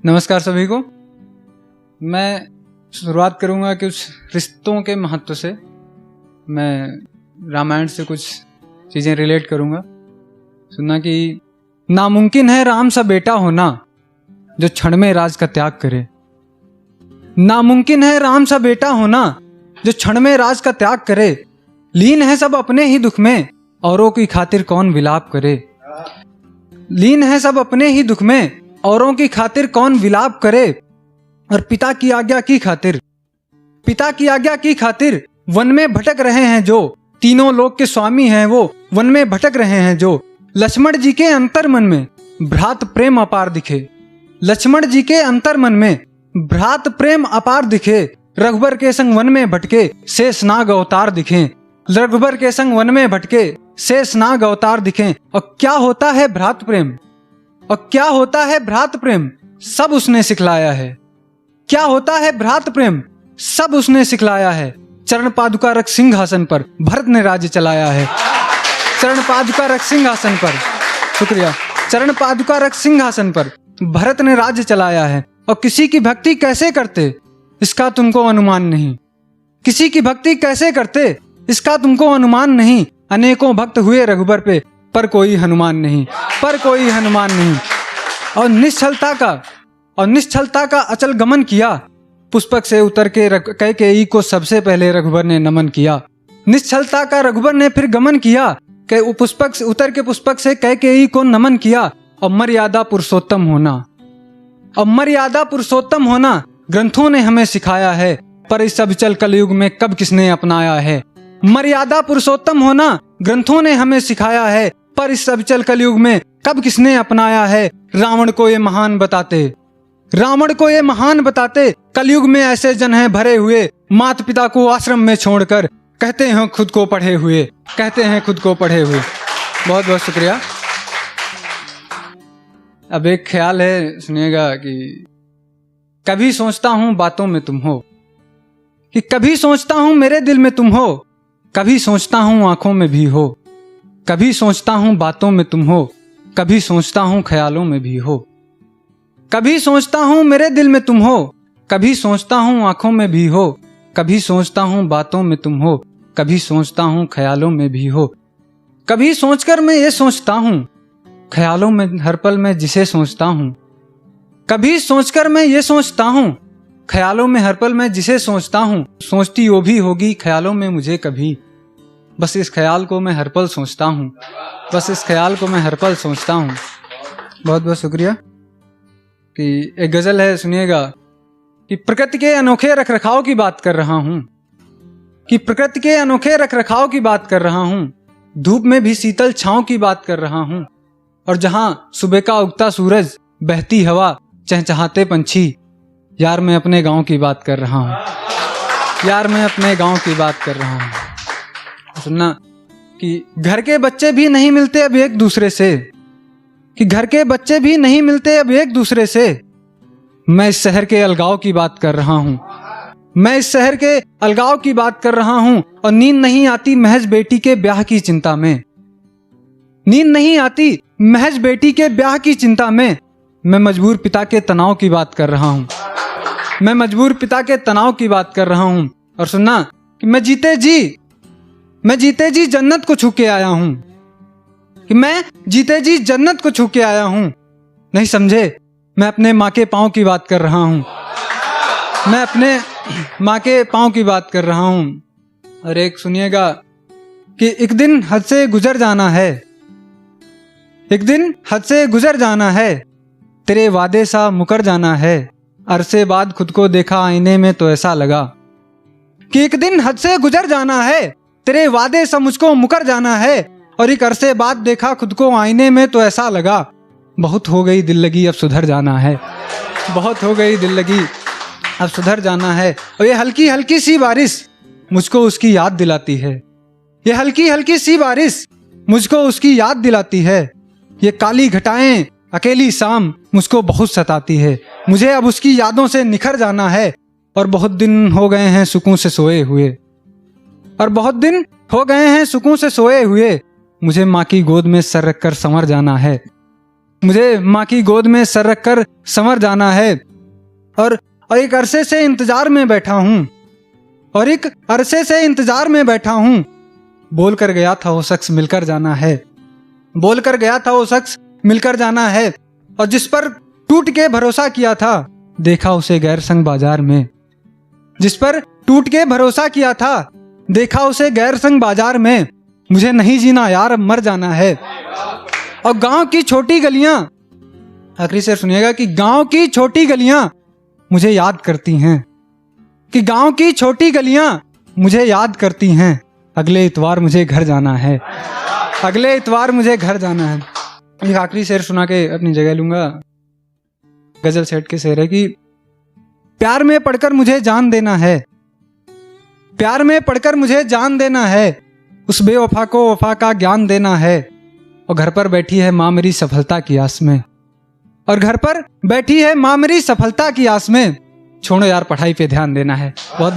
नमस्कार सभी को। मैं शुरुआत करूंगा कि उस रिश्तों के महत्व से। मैं रामायण से कुछ चीज़ें रिलेट करूंगा। सुनना कि नामुमकिन है राम सा बेटा होना जो क्षण में राज का त्याग करे। नामुमकिन है राम सा बेटा होना जो क्षण में राज का त्याग करे। लीन है सब अपने ही दुख में औरों की खातिर कौन विलाप करे। लीन है सब अपने ही दुख में औरों की खातिर कौन विलाप करे। और पिता की आज्ञा की खातिर वन में भटक रहे हैं जो, तीनों लोक के स्वामी हैं वो, वन में भटक रहे हैं जो। लक्ष्मण जी के अंतर मन में भ्रात प्रेम अपार दिखे। लक्ष्मण जी के अंतर मन में भ्रात प्रेम अपार दिखे। रघुबर के संग वन में भटके शेषनाग अवतार दिखे। रघुबर के संग वन में भटके शेषनाग अवतार दिखे। और क्या होता है भ्रात प्रेम, और क्या होता है भ्रात प्रेम, सब उसने सिखलाया है। क्या होता है भ्रात प्रेम, सब उसने सिखलाया है। चरण पादुका रख सिंहासन पर भरत ने राज्य चलाया है। चरण पादुका रख सिंहासन पर, शुक्रिया, चरण पादुका रख सिंहासन पर भरत ने राज्य चलाया है। और किसी की भक्ति कैसे करते इसका तुमको अनुमान नहीं। किसी की भक्ति कैसे करते इसका तुमको अनुमान नहीं। अनेकों भक्त हुए रघुबर पे पर कोई हनुमान नहीं, पर कोई हनुमान नहीं। और निश्चलता का अचल गमन किया। पुष्पक से उतर के कैकेयी को सबसे पहले रघुबर ने नमन किया। निश्चलता का रघुबर ने फिर गमन किया कि पुष्पक से उतर के पुष्पक से कैकेयी को नमन किया। और मर्यादा पुरुषोत्तम होना ग्रंथों ने हमें सिखाया है, पर इस अविचल कलयुग में कब किसने अपनाया है। मर्यादा पुरुषोत्तम होना ग्रंथों ने हमें सिखाया है, पर इस अविचल कलयुग में कब किसने अपनाया है। रावण को ये महान बताते कलयुग में ऐसे जन हैं भरे हुए, माता पिता को आश्रम में छोड़कर कहते हैं खुद को पढ़े हुए। बहुत बहुत शुक्रिया। अब एक ख्याल है, सुनिएगा कि कभी सोचता हूं बातों में तुम हो, कि कभी सोचता हूं मेरे दिल में तुम हो, कभी सोचता हूं आंखों में भी हो। कभी सोचता हूं बातों में तुम हो, कभी सोचता हूं ख्यालों में भी हो। कभी सोचता हूं मेरे दिल में तुम हो, कभी सोचता हूं आंखों में भी हो। कभी सोचता हूं बातों में तुम हो, कभी सोचता हूं ख्यालों में भी हो। कभी सोचकर मैं ये सोचता हूं ख्यालों में हर पल मैं जिसे सोचता हूं। कभी सोचकर मैं ये सोचता हूं ख्यालों में हर पल मैं जिसे सोचता हूं। सोचती वो भी होगी ख्यालों में मुझे कभी, बस इस ख्याल को मैं हर पल सोचता हूँ। बहुत बहुत शुक्रिया। कि एक गजल है, सुनिएगा कि प्रकृति के अनोखे रखरखाव की बात कर रहा हूँ, धूप में भी शीतल छांव की बात कर रहा हूँ। और जहाँ सुबह का उगता सूरज, बहती हवा, चहचहाते पंछी, यार मैं अपने गांव की बात कर रहा हूँ। सुनना कि घर के बच्चे भी नहीं मिलते अब एक दूसरे से, मैं इस शहर के अलगाव की बात कर रहा हूँ। और नींद नहीं आती महज बेटी के ब्याह की चिंता में, मैं मजबूर पिता के तनाव की बात कर रहा हूँ। और सुनना कि मैं जीते जी जन्नत को छू के आया हूँ। नहीं समझे, मैं अपने माँ के पाँव की बात कर रहा हूँ। और एक सुनिएगा कि एक दिन हद से गुजर जाना है, तेरे वादे सा मुकर जाना है। अरसे बाद खुद को देखा आईने में तो ऐसा लगा कि एक दिन हद से गुजर जाना है, तेरे वादे सा मुझको मुकर जाना है। और एक अरसे बाद देखा खुद को आईने में तो ऐसा लगा, बहुत हो गई दिल लगी अब सुधर जाना है। और ये हल्की हल्की सी बारिश मुझको उसकी याद दिलाती है। ये काली घटाएं अकेली शाम मुझको बहुत सताती है। मुझे अब उसकी यादों से निखर जाना है। और बहुत दिन हो गए हैं सुकून से सोए हुए, मुझे माँ की गोद में सर रखकर संवर जाना है। मुझे माँ की गोद में सर रख कर संवर जाना है। और एक अरसे से इंतजार में बैठा हूँ, और एक अरसे से इंतजार में बैठा हूँ। बोल कर गया था वो शख्स मिलकर जाना है, बोल कर गया था वो शख्स मिलकर जाना है। और जिस पर टूट के भरोसा किया था, देखा उसे गैर संग बाजार में। जिस पर टूट के भरोसा किया था, देखा उसे गैर संग बाजार में। मुझे नहीं जीना यार, अब मर जाना है। और गांव की छोटी गलियां, आखिरी शेर सुनिएगा, कि गांव की छोटी गलियां मुझे याद करती हैं, कि गांव की छोटी गलियां मुझे याद करती हैं। अगले इतवार मुझे घर जाना है, अगले इतवार मुझे घर जाना है। एक आखिरी शेर सुना के अपनी जगह लूंगा। गजल सेठ के शेर है कि प्यार में पढ़कर मुझे जान देना है, प्यार में पढ़कर मुझे जान देना है। उस बेवफा को वफा का ज्ञान देना है। और घर पर बैठी है माँ मेरी सफलता की आस में, और घर पर बैठी है माँ मेरी सफलता की आस में। छोड़ो यार, पढ़ाई पे ध्यान देना है। बहुत बहुत